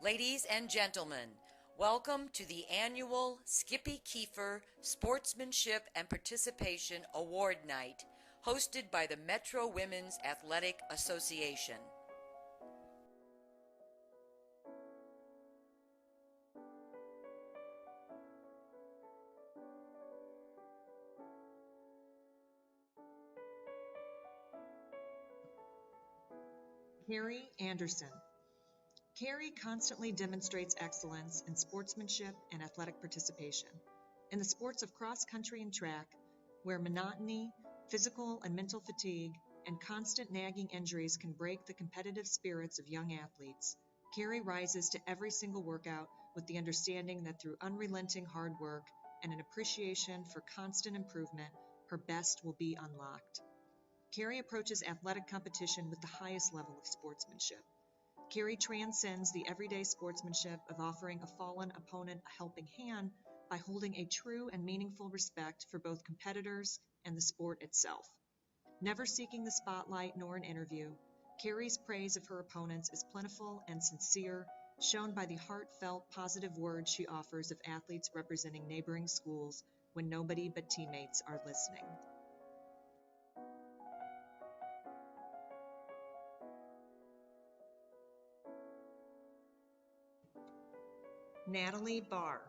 Ladies and gentlemen, welcome to the annual Skippy Keefer Sportsmanship and Participation Award Night, hosted by the Metro Women's Athletic Association. Carrie Anderson. Carrie constantly demonstrates excellence in sportsmanship and athletic participation. In the sports of cross country and track, where monotony, physical and mental fatigue, and constant nagging injuries can break the competitive spirits of young athletes, Carrie rises to every single workout with the understanding that through unrelenting hard work and an appreciation for constant improvement, her best will be unlocked. Carrie approaches athletic competition with the highest level of sportsmanship. Carrie transcends the everyday sportsmanship of offering a fallen opponent a helping hand by holding a true and meaningful respect for both competitors and the sport itself. Never seeking the spotlight nor an interview, Carrie's praise of her opponents is plentiful and sincere, shown by the heartfelt positive words she offers of athletes representing neighboring schools when nobody but teammates are listening. Natalie Barr.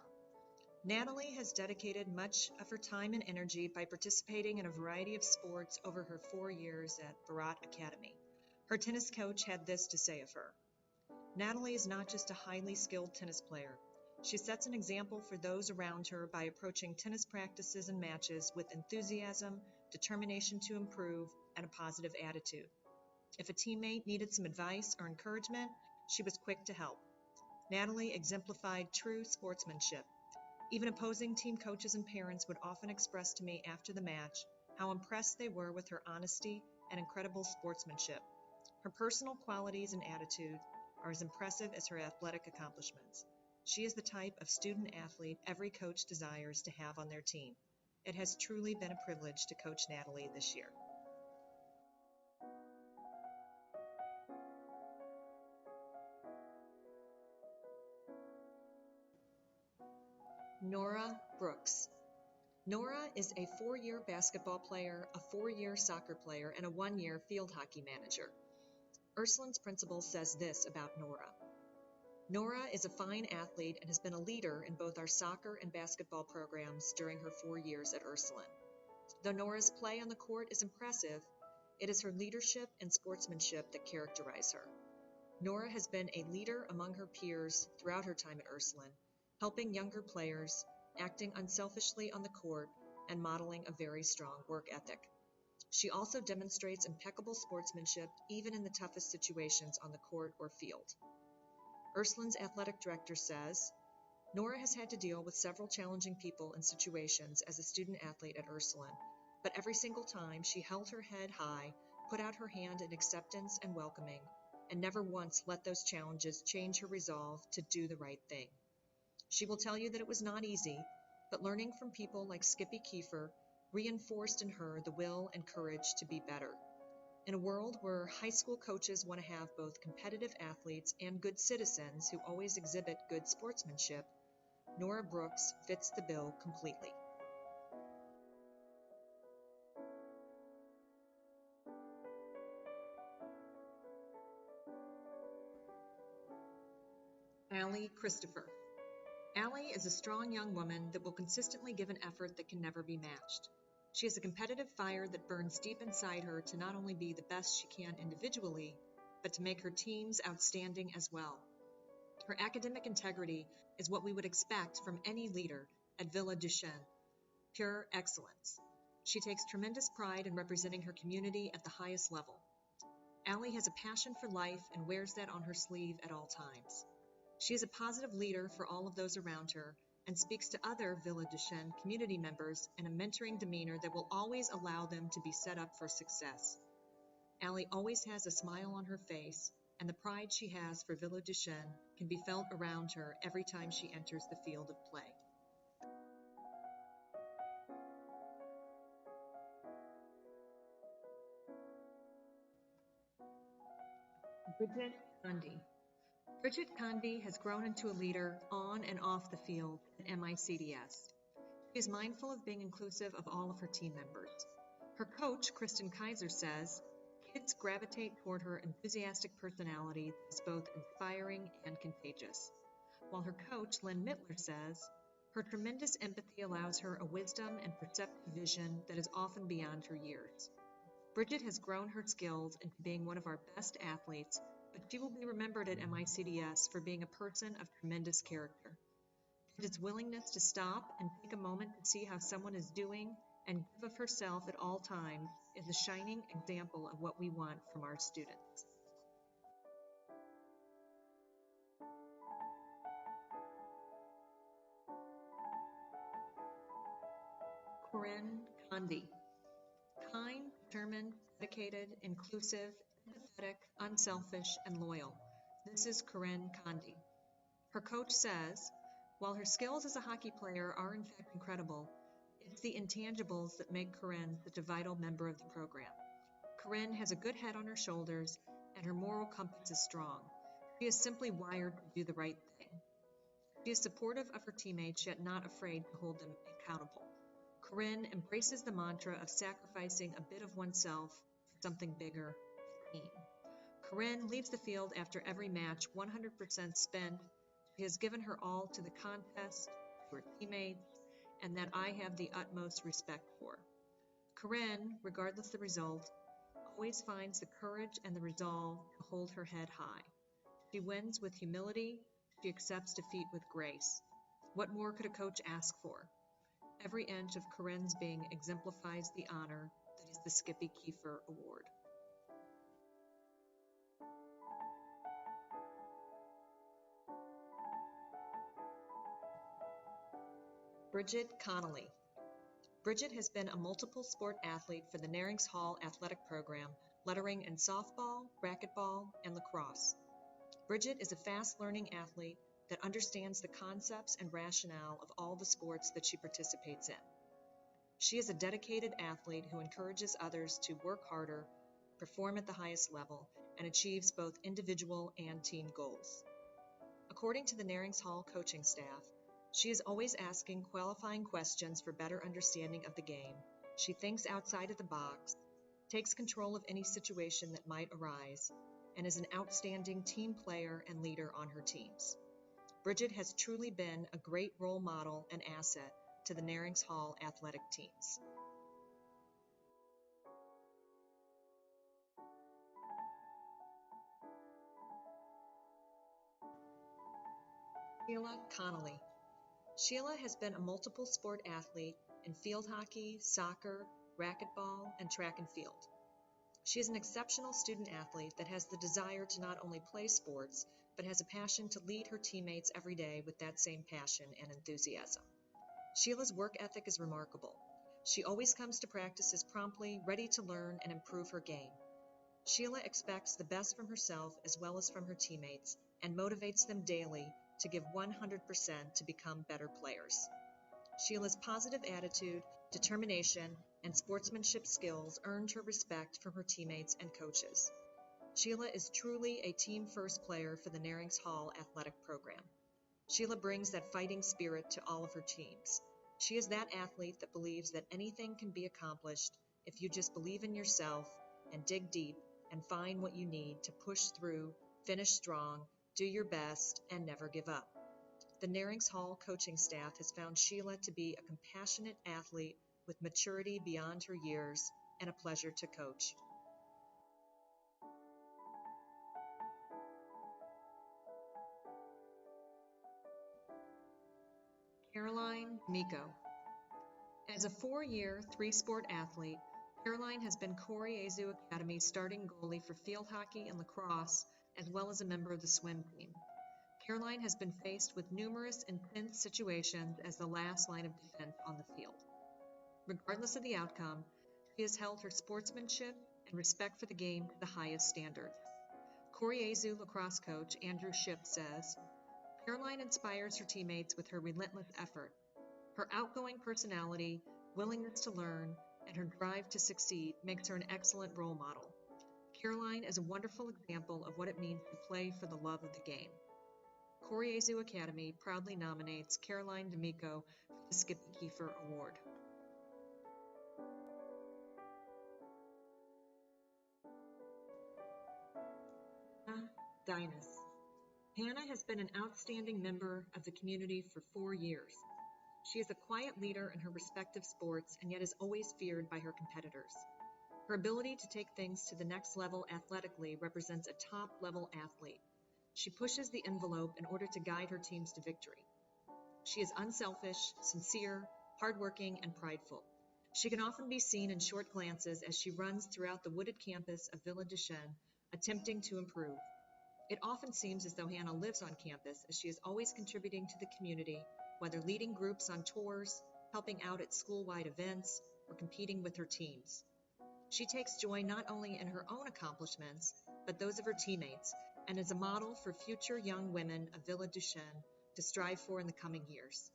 Natalie has dedicated much of her time and energy by participating in a variety of sports over her 4 years at Barat Academy. Her tennis coach had this to say of her. Natalie is not just a highly skilled tennis player. She sets an example for those around her by approaching tennis practices and matches with enthusiasm, determination to improve, and a positive attitude. If a teammate needed some advice or encouragement, she was quick to help. Natalie exemplified true sportsmanship. Even opposing team coaches and parents would often express to me after the match how impressed they were with her honesty and incredible sportsmanship. Her personal qualities and attitude are as impressive as her athletic accomplishments. She is the type of student athlete every coach desires to have on their team. It has truly been a privilege to coach Natalie this year. Nora Brooks. Nora is a 4-year basketball player, a 4-year soccer player, and a 1-year field hockey manager. Ursuline's principal says this about Nora. Nora is a fine athlete and has been a leader in both our soccer and basketball programs during her 4 years at Ursuline. Though Nora's play on the court is impressive, it is her leadership and sportsmanship that characterize her. Nora has been a leader among her peers throughout her time at Ursuline, helping younger players, acting unselfishly on the court, and modeling a very strong work ethic. She also demonstrates impeccable sportsmanship even in the toughest situations on the court or field. Ursuline's athletic director says, Nora has had to deal with several challenging people and situations as a student athlete at Ursuline, but every single time she held her head high, put out her hand in acceptance and welcoming, and never once let those challenges change her resolve to do the right thing. She will tell you that it was not easy, but learning from people like Skippy Keefer reinforced in her the will and courage to be better. In a world where high school coaches want to have both competitive athletes and good citizens who always exhibit good sportsmanship, Nora Brooks fits the bill completely. Allie Christopher. Allie is a strong young woman that will consistently give an effort that can never be matched. She has a competitive fire that burns deep inside her to not only be the best she can individually, but to make her teams outstanding as well. Her academic integrity is what we would expect from any leader at Villa Duchesne, pure excellence. She takes tremendous pride in representing her community at the highest level. Allie has a passion for life and wears that on her sleeve at all times. She is a positive leader for all of those around her and speaks to other Villa Duchesne community members in a mentoring demeanor that will always allow them to be set up for success. Allie always has a smile on her face, and the pride she has for Villa Duchesne can be felt around her every time she enters the field of play. Bridget Bundy. Bridget Convey has grown into a leader on and off the field at MICDS. She is mindful of being inclusive of all of her team members. Her coach, Kristen Kaiser, says, "Kids gravitate toward her enthusiastic personality that is both inspiring and contagious." While her coach, Lynn Mittler, says, "Her tremendous empathy allows her a wisdom and perceptive vision that is often beyond her years." Bridget has grown her skills into being one of our best athletes, but she will be remembered at MICDS for being a person of tremendous character. Bridget's willingness to stop and take a moment to see how someone is doing and give of herself at all times is a shining example of what we want from our students. Corinne Condi. Kind, determined, dedicated, inclusive, empathetic, unselfish, and loyal. This is Corinne Condi. Her coach says, while her skills as a hockey player are in fact incredible, it's the intangibles that make Corinne such a vital member of the program. Corinne has a good head on her shoulders, and her moral compass is strong. She is simply wired to do the right thing. She is supportive of her teammates, yet not afraid to hold them accountable. Corinne embraces the mantra of sacrificing a bit of oneself for something bigger, the team. Corinne leaves the field after every match 100% spent. She has given her all to the contest, to her teammates, and that I have the utmost respect for. Corinne, regardless the result, always finds the courage and the resolve to hold her head high. She wins with humility. She accepts defeat with grace. What more could a coach ask for? Every inch of Corinne's being exemplifies the honor that is the Skippy Keefer Award. Bridget Connolly. Bridget has been a multiple sport athlete for the Narings Hall athletic program, lettering in softball, racquetball, and lacrosse. Bridget is a fast-learning athlete that understands the concepts and rationale of all the sports that she participates in. She is a dedicated athlete who encourages others to work harder, perform at the highest level, and achieves both individual and team goals. According to the Narings Hall coaching staff, she is always asking qualifying questions for better understanding of the game. She thinks outside of the box, takes control of any situation that might arise, and is an outstanding team player and leader on her teams. Bridget has truly been a great role model and asset to the Narings Hall athletic teams. Sheila Connolly. Sheila has been a multiple sport athlete in field hockey, soccer, racquetball, and track and field. She is an exceptional student athlete that has the desire to not only play sports, but has a passion to lead her teammates every day with that same passion and enthusiasm. Sheila's work ethic is remarkable. She always comes to practices promptly, ready to learn and improve her game. Sheila expects the best from herself as well as from her teammates and motivates them daily to give 100% to become better players. Sheila's positive attitude, determination, and sportsmanship skills earned her respect from her teammates and coaches. Sheila is truly a team-first player for the Narings Hall athletic program. Sheila brings that fighting spirit to all of her teams. She is that athlete that believes that anything can be accomplished if you just believe in yourself and dig deep and find what you need to push through, finish strong, do your best, and never give up. The Narings Hall coaching staff has found Sheila to be a compassionate athlete with maturity beyond her years and a pleasure to coach. Caroline Miko. As a 4-year, 3-sport athlete, Caroline has been Corey Azu Academy's starting goalie for field hockey and lacrosse, as well as a member of the swim team. Caroline has been faced with numerous intense situations as the last line of defense on the field. Regardless of the outcome, she has held her sportsmanship and respect for the game to the highest standards. Corey Azu lacrosse coach Andrew Shipp says, Caroline inspires her teammates with her relentless effort. Her outgoing personality, willingness to learn, and her drive to succeed makes her an excellent role model. Caroline is a wonderful example of what it means to play for the love of the game. Koryezu Academy proudly nominates Caroline D'Amico for the Skippy Keefer Award. Hannah Dynas. Hannah has been an outstanding member of the community for 4 years. She is a quiet leader in her respective sports and yet is always feared by her competitors. Her ability to take things to the next level athletically represents a top-level athlete. She pushes the envelope in order to guide her teams to victory. She is unselfish, sincere, hardworking, and prideful. She can often be seen in short glances as she runs throughout the wooded campus of Villa Duchesne, attempting to improve. It often seems as though Hannah lives on campus, as she is always contributing to the community, whether leading groups on tours, helping out at school-wide events, or competing with her teams. She takes joy not only in her own accomplishments, but those of her teammates, and is a model for future young women of Villa Duchesne to strive for in the coming years.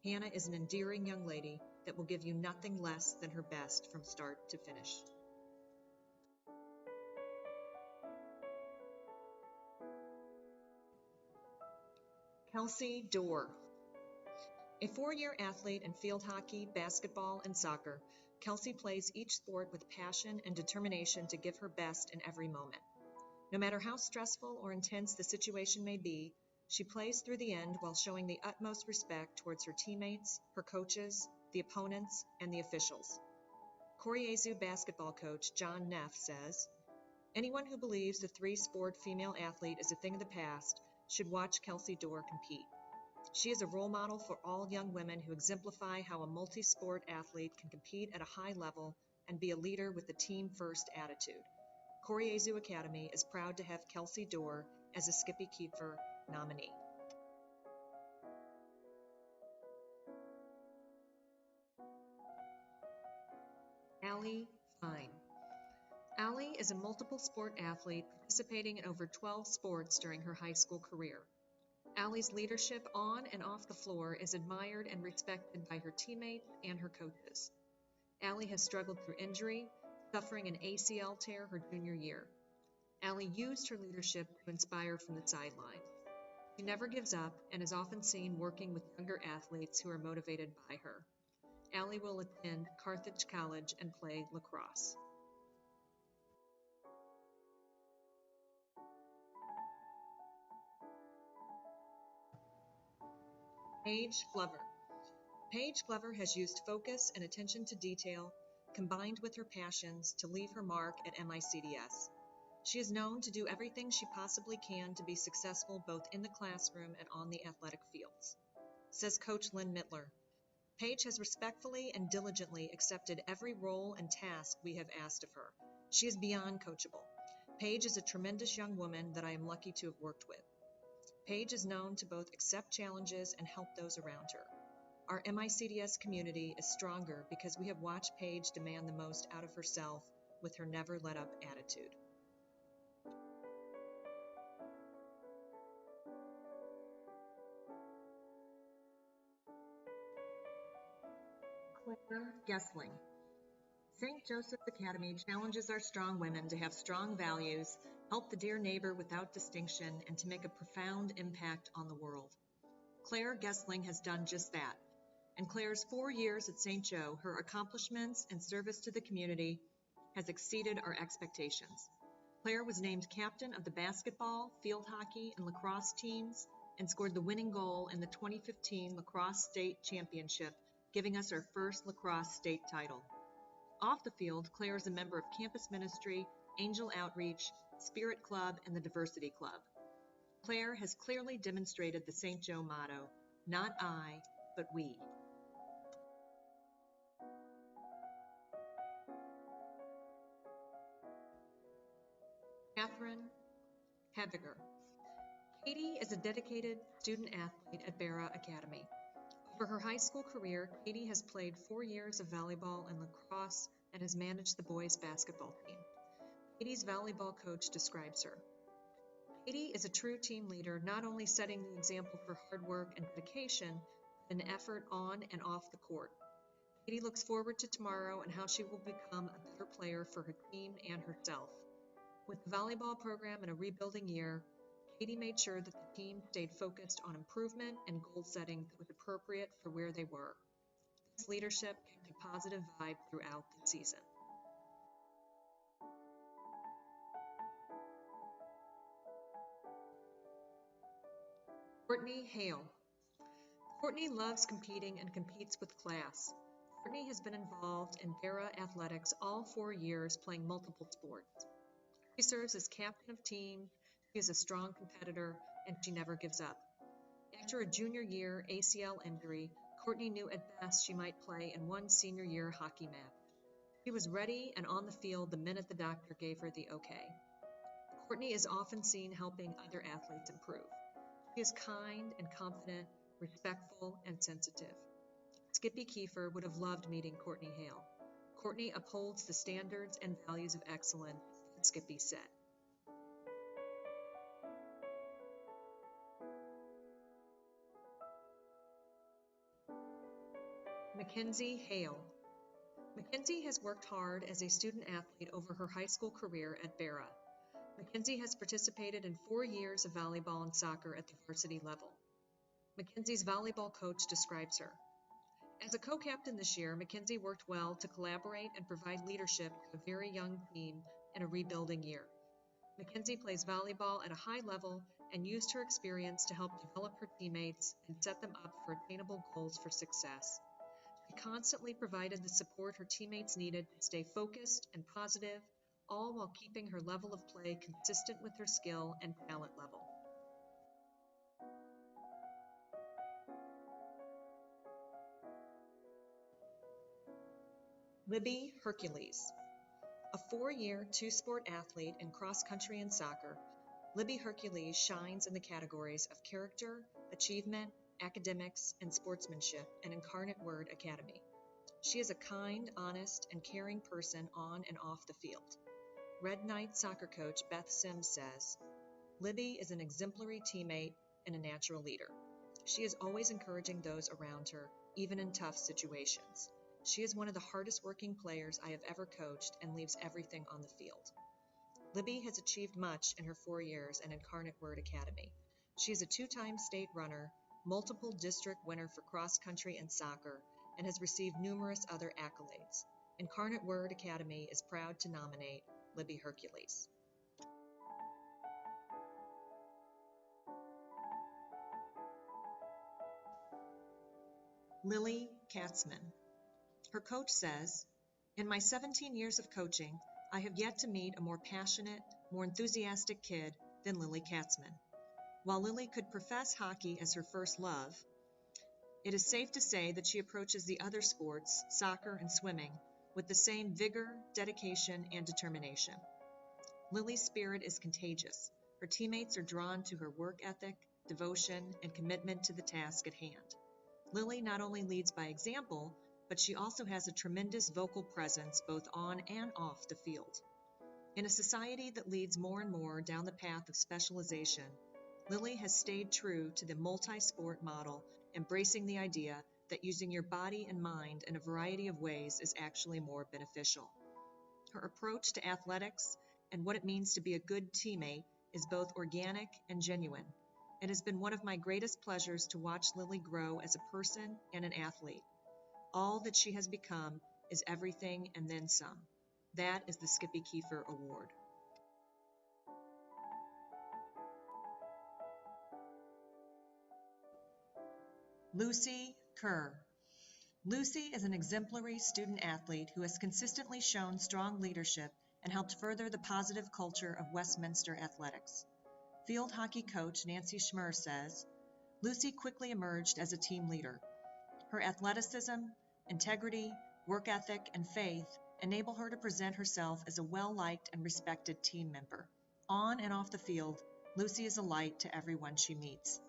Hannah is an endearing young lady that will give you nothing less than her best from start to finish. Kelsey Dorr. A 4-year athlete in field hockey, basketball, and soccer, Kelsey plays each sport with passion and determination to give her best in every moment. No matter how stressful or intense the situation may be, she plays through the end while showing the utmost respect towards her teammates, her coaches, the opponents, and the officials. Koryezu basketball coach John Neff says, "Anyone who believes the 3-sport female athlete is a thing of the past should watch Kelsey Dorr compete. She is a role model for all young women who exemplify how a multi-sport athlete can compete at a high level and be a leader with a team-first attitude. Koryezu Academy is proud to have Kelsey Dorr as a Skippy Keefer nominee." Allie Fine. Allie is a multiple sport athlete participating in over 12 sports during her high school career. Allie's leadership on and off the floor is admired and respected by her teammates and her coaches. Allie has struggled through injury, suffering an ACL tear her junior year. Allie used her leadership to inspire from the sidelines. She never gives up and is often seen working with younger athletes who are motivated by her. Allie will attend Carthage College and play lacrosse. Paige Glover. Paige Glover has used focus and attention to detail, combined with her passions, to leave her mark at MICDS. She is known to do everything she possibly can to be successful both in the classroom and on the athletic fields. Says Coach Lynn Mittler, "Paige has respectfully and diligently accepted every role and task we have asked of her. She is beyond coachable. Paige is a tremendous young woman that I am lucky to have worked with. Paige is known to both accept challenges and help those around her. Our MICDS community is stronger because we have watched Paige demand the most out of herself with her never let up attitude." Claire Gessling. St. Joseph's Academy challenges our strong women to have strong values, help the dear neighbor without distinction, and to make a profound impact on the world. Claire Gessling has done just that. In Claire's 4 years at St. Joe, her accomplishments and service to the community has exceeded our expectations. Claire was named captain of the basketball, field hockey, and lacrosse teams and scored the winning goal in the 2015 Lacrosse State Championship, giving us our first lacrosse state title. Off the field, Claire is a member of campus ministry, Angel Outreach, Spirit Club, and the Diversity Club. Claire has clearly demonstrated the St. Joe motto, "Not I, but we." Catherine Hebiger. Katie is a dedicated student athlete at Barra Academy. Over her high school career, Katie has played 4 years of volleyball and lacrosse and has managed the boys' basketball team. Katie's volleyball coach describes her. "Katie is a true team leader, not only setting the example for hard work and dedication, but an effort on and off the court. Katie looks forward to tomorrow and how she will become a better player for her team and herself. With the volleyball program in a rebuilding year, Katie made sure that the team stayed focused on improvement and goal setting that was appropriate for where they were. This leadership kept a positive vibe throughout the season. Courtney Hale. Courtney loves competing and competes with class. Courtney has been involved in para athletics all 4 years, playing multiple sports. She serves as captain of team, she is a strong competitor, and she never gives up. After a junior year ACL injury, Courtney knew at best she might play in one senior year hockey match. She was ready and on the field the minute the doctor gave her the okay. Courtney is often seen helping other athletes improve. She is kind and confident, respectful and sensitive. Skippy Keefer would have loved meeting Courtney Hale. Courtney upholds the standards and values of excellence that Skippy set. Mackenzie Hale. Mackenzie has worked hard as a student athlete over her high school career at Barra. Mackenzie has participated in 4 years of volleyball and soccer at the varsity level. Mackenzie's volleyball coach describes her. As a co-captain this year, Mackenzie worked well to collaborate and provide leadership to a very young team in a rebuilding year. Mackenzie plays volleyball at a high level and used her experience to help develop her teammates and set them up for attainable goals for success. She constantly provided the support her teammates needed to stay focused and positive, all while keeping her level of play consistent with her skill and talent level. Libby Hercules. A 4-year, 2-sport athlete in cross country and soccer, Libby Hercules shines in the categories of character, achievement, academics, and sportsmanship in Incarnate Word Academy. She is a kind, honest, and caring person on and off the field. Red Knight soccer coach Beth Sims says, Libby is an exemplary teammate and a natural leader. She is always encouraging those around her, even in tough situations. She is one of the hardest working players I have ever coached and leaves everything on the field. Libby has achieved much in her 4 years at Incarnate Word Academy. She is a 2-time state runner, multiple district winner for cross country and soccer, and has received numerous other accolades. Incarnate Word Academy is proud to nominate Libby Hercules. Lily Katzman. Her coach says, in my 17 years of coaching, I have yet to meet a more passionate, more enthusiastic kid than Lily Katzman. While Lily could profess hockey as her first love, it is safe to say that she approaches the other sports, soccer and swimming, with the same vigor, dedication, and determination. Lily's spirit is contagious. Her teammates are drawn to her work ethic, devotion, and commitment to the task at hand. Lily not only leads by example, but she also has a tremendous vocal presence both on and off the field. In a society that leads more and more down the path of specialization, Lily has stayed true to the multi-sport model, embracing the idea that using your body and mind in a variety of ways is actually more beneficial. Her approach to athletics and what it means to be a good teammate is both organic and genuine. It has been one of my greatest pleasures to watch Lily grow as a person and an athlete. All that she has become is everything and then some. That is the Skippy Keefer Award. Lucy Kerr. Lucy is an exemplary student athlete who has consistently shown strong leadership and helped further the positive culture of Westminster athletics. Field hockey coach Nancy Schmer says, Lucy quickly emerged as a team leader. Her athleticism, integrity, work ethic, and faith enable her to present herself as a well-liked and respected team member. On and off the field, Lucy is a light to everyone she meets.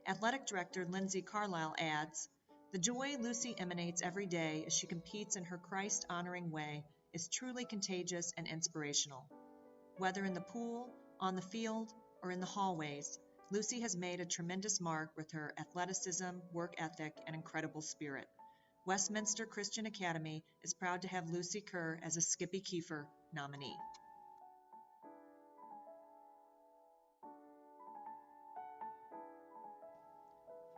Athletic Director Lindsay Carlisle adds, the joy Lucy emanates every day as she competes in her Christ-honoring way is truly contagious and inspirational. Whether in the pool, on the field, or in the hallways, Lucy has made a tremendous mark with her athleticism, work ethic, and incredible spirit. Westminster Christian Academy is proud to have Lucy Kerr as a Skippy Keefer nominee.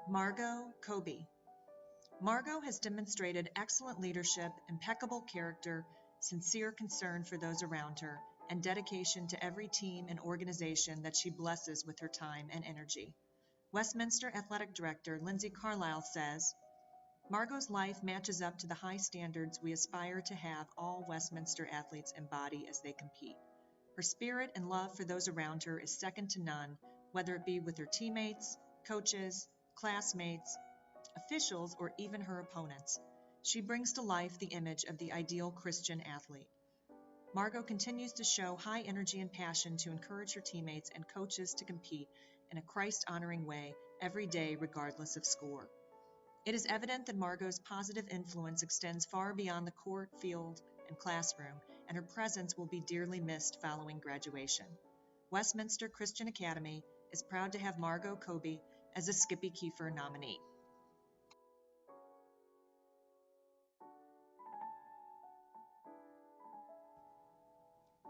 Margot Kobe. Margot has demonstrated excellent leadership, impeccable character, sincere concern for those around her, and dedication to every team and organization that she blesses with her time and energy. Westminster Athletic Director Lindsay Carlisle says, Margot's life matches up to the high standards we aspire to have all Westminster athletes embody as they compete. Her spirit and love for those around her is second to none, whether it be with her teammates, coaches, classmates, officials, or even her opponents. She brings to life the image of the ideal Christian athlete. Margot continues to show high energy and passion to encourage her teammates and coaches to compete in a Christ-honoring way every day regardless of score. It is evident that Margot's positive influence extends far beyond the court, field, and classroom, and her presence will be dearly missed following graduation. Westminster Christian Academy is proud to have Margot Kobe as a Skippy Keefer nominee.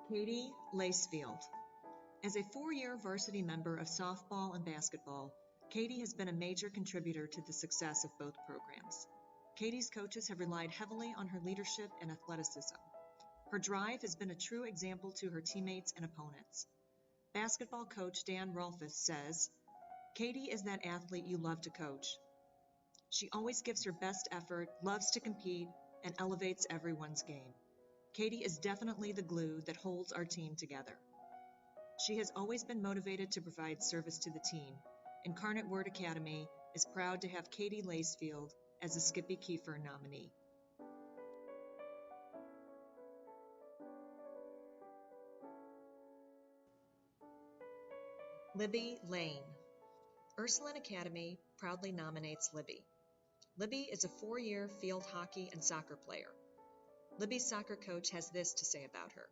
Katie Lacefield. As a 4-year varsity member of softball and basketball, Katie has been a major contributor to the success of both programs. Katie's coaches have relied heavily on her leadership and athleticism. Her drive has been a true example to her teammates and opponents. Basketball coach Dan Rolfus says, Katie is that athlete you love to coach. She always gives her best effort, loves to compete, and elevates everyone's game. Katie is definitely the glue that holds our team together. She has always been motivated to provide service to the team. Incarnate Word Academy is proud to have Katie Lacefield as a Skippy Keefer nominee. Libby Lane. Ursuline Academy proudly nominates Libby. Libby is a 4-year field hockey and soccer player. Libby's soccer coach has this to say about her.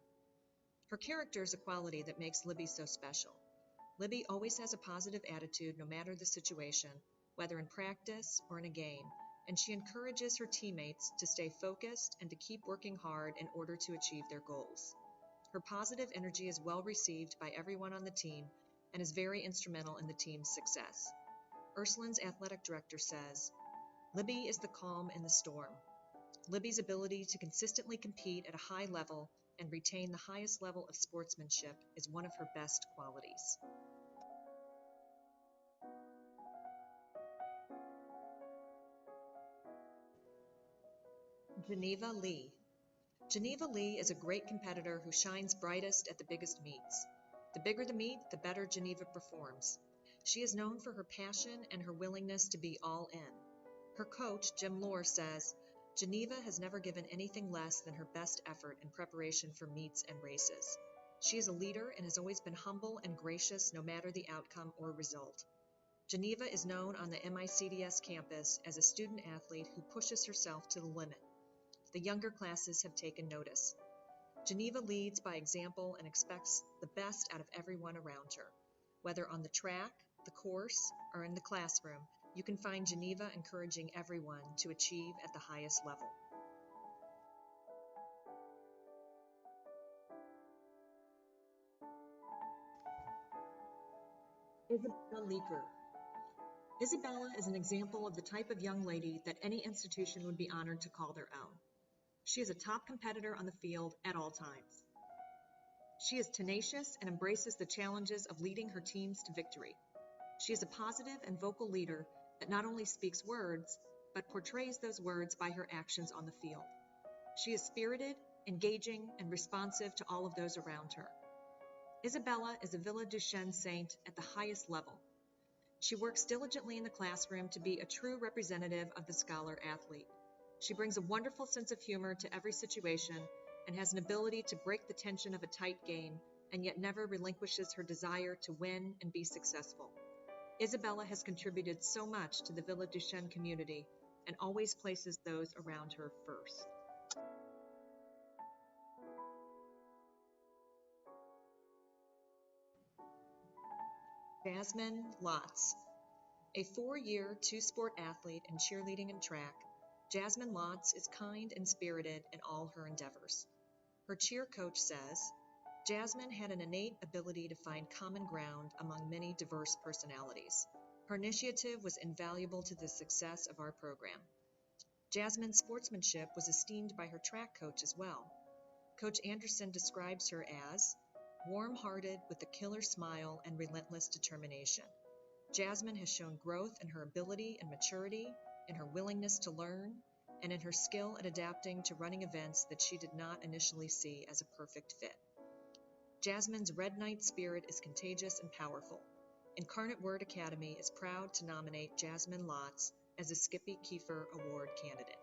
Her character is a quality that makes Libby so special. Libby always has a positive attitude no matter the situation, whether in practice or in a game, and she encourages her teammates to stay focused and to keep working hard in order to achieve their goals. Her positive energy is well received by everyone on the team and is very instrumental in the team's success. Ursuline's athletic director says, Libby is the calm in the storm. Libby's ability to consistently compete at a high level and retain the highest level of sportsmanship is one of her best qualities. Geneva Lee. Geneva Lee is a great competitor who shines brightest at the biggest meets. The bigger the meet, the better Geneva performs. She is known for her passion and her willingness to be all in. Her coach, Jim Lohr, says, Geneva has never given anything less than her best effort in preparation for meets and races. She is a leader and has always been humble and gracious no matter the outcome or result. Geneva is known on the MICDS campus as a student athlete who pushes herself to the limit. The younger classes have taken notice. Geneva leads by example and expects the best out of everyone around her. Whether on the track, the course, or in the classroom, you can find Geneva encouraging everyone to achieve at the highest level. Isabella Leaker. Isabella is an example of the type of young lady that any institution would be honored to call their own. She is a top competitor on the field at all times. She is tenacious and embraces the challenges of leading her teams to victory. She is a positive and vocal leader that not only speaks words, but portrays those words by her actions on the field. She is spirited, engaging, and responsive to all of those around her. Isabella is a Villa Duchesne saint at the highest level. She works diligently in the classroom to be a true representative of the scholar athlete. She brings a wonderful sense of humor to every situation and has an ability to break the tension of a tight game and yet never relinquishes her desire to win and be successful. Isabella has contributed so much to the Villa Duchesne community and always places those around her first. Jasmine Lotz. A 4-year, 2-sport athlete in cheerleading and track, Jasmine Lotz is kind and spirited in all her endeavors. Her cheer coach says, Jasmine had an innate ability to find common ground among many diverse personalities. Her initiative was invaluable to the success of our program. Jasmine's sportsmanship was esteemed by her track coach as well. Coach Anderson describes her as warm-hearted with a killer smile and relentless determination. Jasmine has shown growth in her ability and maturity, in her willingness to learn, and in her skill at adapting to running events that she did not initially see as a perfect fit. Jasmine's Red Knight spirit is contagious and powerful. Incarnate Word Academy is proud to nominate Jasmine Lotz as a Skippy Keefer Award candidate.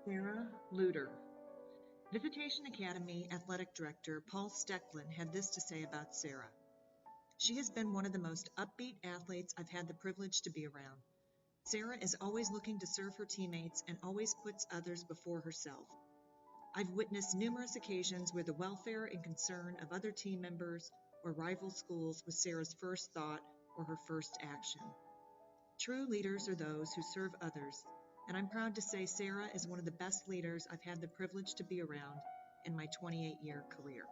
Sarah Luter. Visitation Academy Athletic Director Paul Stecklin had this to say about Sarah. She has been one of the most upbeat athletes I've had the privilege to be around. Sarah is always looking to serve her teammates and always puts others before herself. I've witnessed numerous occasions where the welfare and concern of other team members or rival schools was Sarah's first thought or her first action. True leaders are those who serve others, and I'm proud to say Sarah is one of the best leaders I've had the privilege to be around in my 28-year career.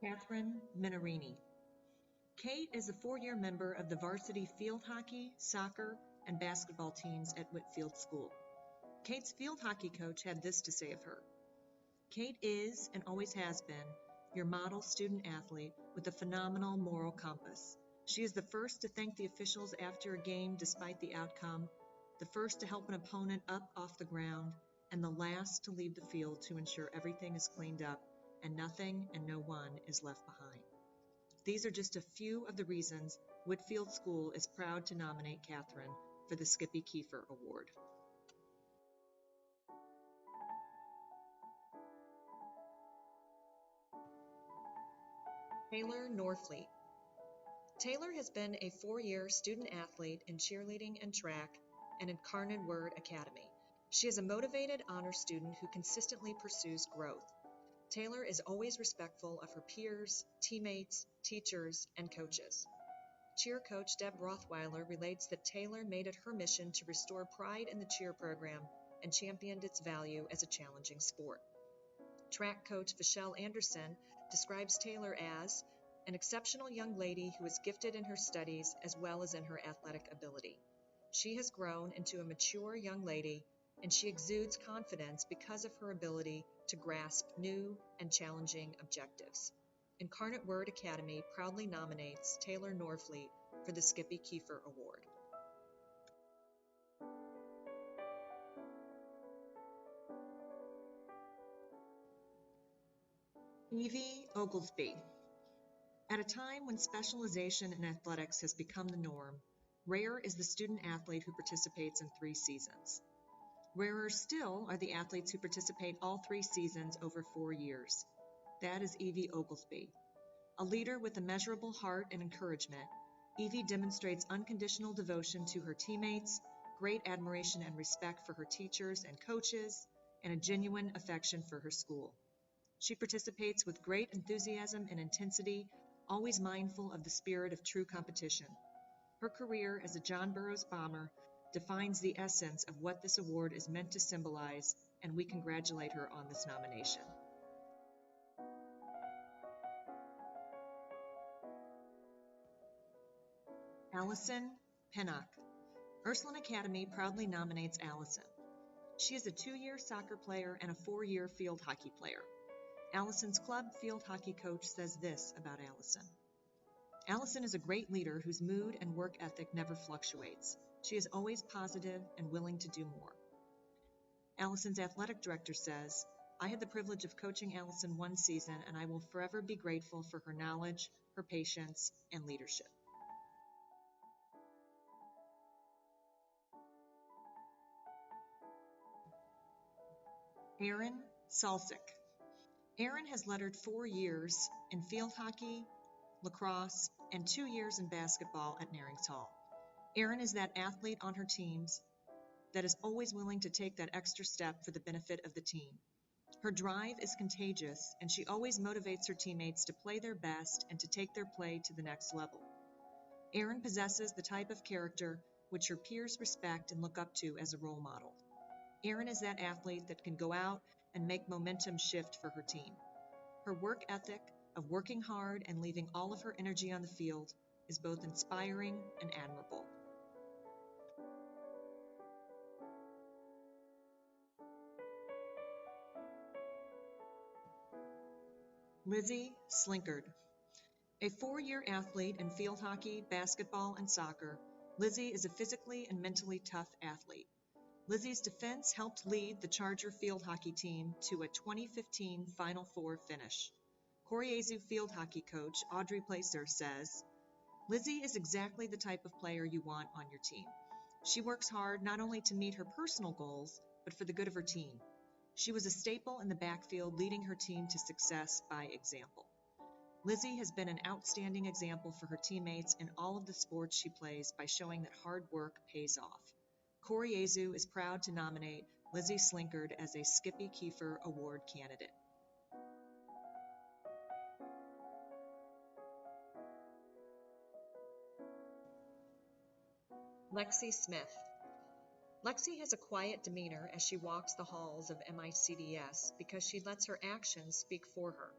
Catherine Minorini. Kate is a 4-year member of the varsity field hockey, soccer, and basketball teams at Whitfield School. Kate's field hockey coach had this to say of her. Kate is, and always has been, your model student athlete with a phenomenal moral compass. She is the first to thank the officials after a game despite the outcome, the first to help an opponent up off the ground, and the last to leave the field to ensure everything is cleaned up and nothing and no one is left behind. These are just a few of the reasons Whitfield School is proud to nominate Catherine for the Skippy Keefer Award. Taylor Norfleet. Taylor has been a 4-year student athlete in cheerleading and track and Incarnate Word Academy. She is a motivated honor student who consistently pursues growth. Taylor is always respectful of her peers, teammates, teachers, and coaches. Cheer coach Deb Rothweiler relates that Taylor made it her mission to restore pride in the cheer program and championed its value as a challenging sport. Track coach Vishelle Anderson describes Taylor as an exceptional young lady who is gifted in her studies as well as in her athletic ability. She has grown into a mature young lady, and she exudes confidence because of her ability to grasp new and challenging objectives. Incarnate Word Academy proudly nominates Taylor Norfleet for the Skippy Keefer Award. Evie Oglesby. At a time when specialization in athletics has become the norm, rare is the student athlete who participates in 3 seasons. Rarer still are the athletes who participate all 3 seasons over 4 years. That is Evie Oglesby. A leader with a measurable heart and encouragement, Evie demonstrates unconditional devotion to her teammates, great admiration and respect for her teachers and coaches, and a genuine affection for her school. She participates with great enthusiasm and intensity, always mindful of the spirit of true competition. Her career as a John Burroughs bomber defines the essence of what this award is meant to symbolize, and we congratulate her on this nomination. Allison Pennock. Ursuline Academy proudly nominates Allison. She is a 2-year soccer player and a 4-year field hockey player. Allison's club field hockey coach says this about Allison. Allison is a great leader whose mood and work ethic never fluctuates. She is always positive and willing to do more. Allison's athletic director says, I had the privilege of coaching Allison 1 season, and I will forever be grateful for her knowledge, her patience, and leadership. Erin Salsick. Erin has lettered 4 years in field hockey, lacrosse, and 2 years in basketball at Narings Hall. Erin is that athlete on her teams that is always willing to take that extra step for the benefit of the team. Her drive is contagious, and she always motivates her teammates to play their best and to take their play to the next level. Erin possesses the type of character which her peers respect and look up to as a role model. Erin is that athlete that can go out and make momentum shift for her team. Her work ethic of working hard and leaving all of her energy on the field is both inspiring and admirable. Lizzie Slinkard. A 4-year athlete in field hockey, basketball, and soccer, Lizzie is a physically and mentally tough athlete. Lizzie's defense helped lead the Charger field hockey team to a 2015 Final Four finish. Koryazu field hockey coach Audrey Placer says, Lizzie is exactly the type of player you want on your team. She works hard not only to meet her personal goals, but for the good of her team. She was a staple in the backfield, leading her team to success by example. Lizzie has been an outstanding example for her teammates in all of the sports she plays by showing that hard work pays off. Koryazu is proud to nominate Lizzie Slinkard as a Skippy Keefer Award candidate. Lexi Smith. Lexi has a quiet demeanor as she walks the halls of MICDS because she lets her actions speak for her.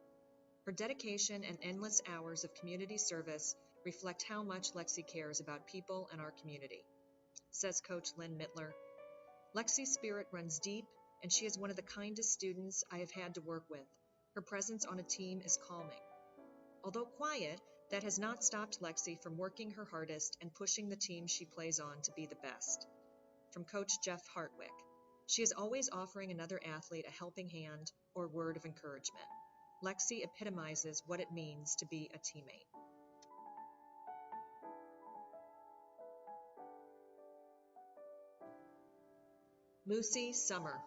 Her dedication and endless hours of community service reflect how much Lexi cares about people and our community. Says Coach Lynn Mittler, Lexi's spirit runs deep, and she is one of the kindest students I have had to work with. Her presence on a team is calming. Although quiet, that has not stopped Lexi from working her hardest and pushing the team she plays on to be the best. From Coach Jeff Hartwick, she is always offering another athlete a helping hand or word of encouragement. Lexi epitomizes what it means to be a teammate. Lucy Summer.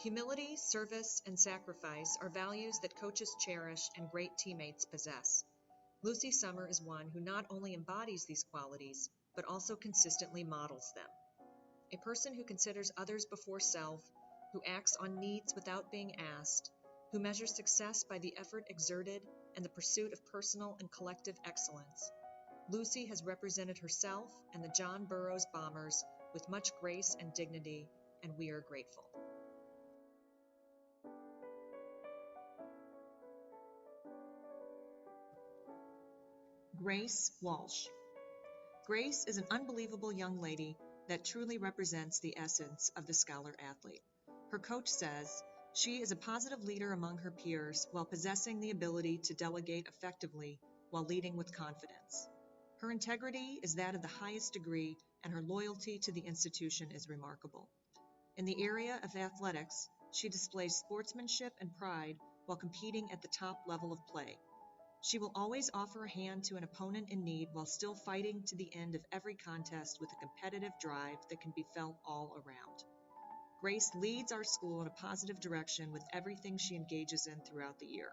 Humility, service, and sacrifice are values that coaches cherish and great teammates possess. Lucy Summer is one who not only embodies these qualities, but also consistently models them. A person who considers others before self, who acts on needs without being asked, who measures success by the effort exerted and the pursuit of personal and collective excellence. Lucy has represented herself and the John Burroughs Bombers with much grace and dignity, and we are grateful. Grace Walsh. Grace is an unbelievable young lady that truly represents the essence of the scholar athlete. Her coach says, she is a positive leader among her peers while possessing the ability to delegate effectively while leading with confidence. Her integrity is that of the highest degree, and her loyalty to the institution is remarkable. In the area of athletics, she displays sportsmanship and pride while competing at the top level of play. She will always offer a hand to an opponent in need while still fighting to the end of every contest with a competitive drive that can be felt all around. Grace leads our school in a positive direction with everything she engages in throughout the year.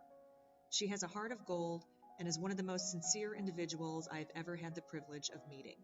She has a heart of gold and is one of the most sincere individuals I have ever had the privilege of meeting.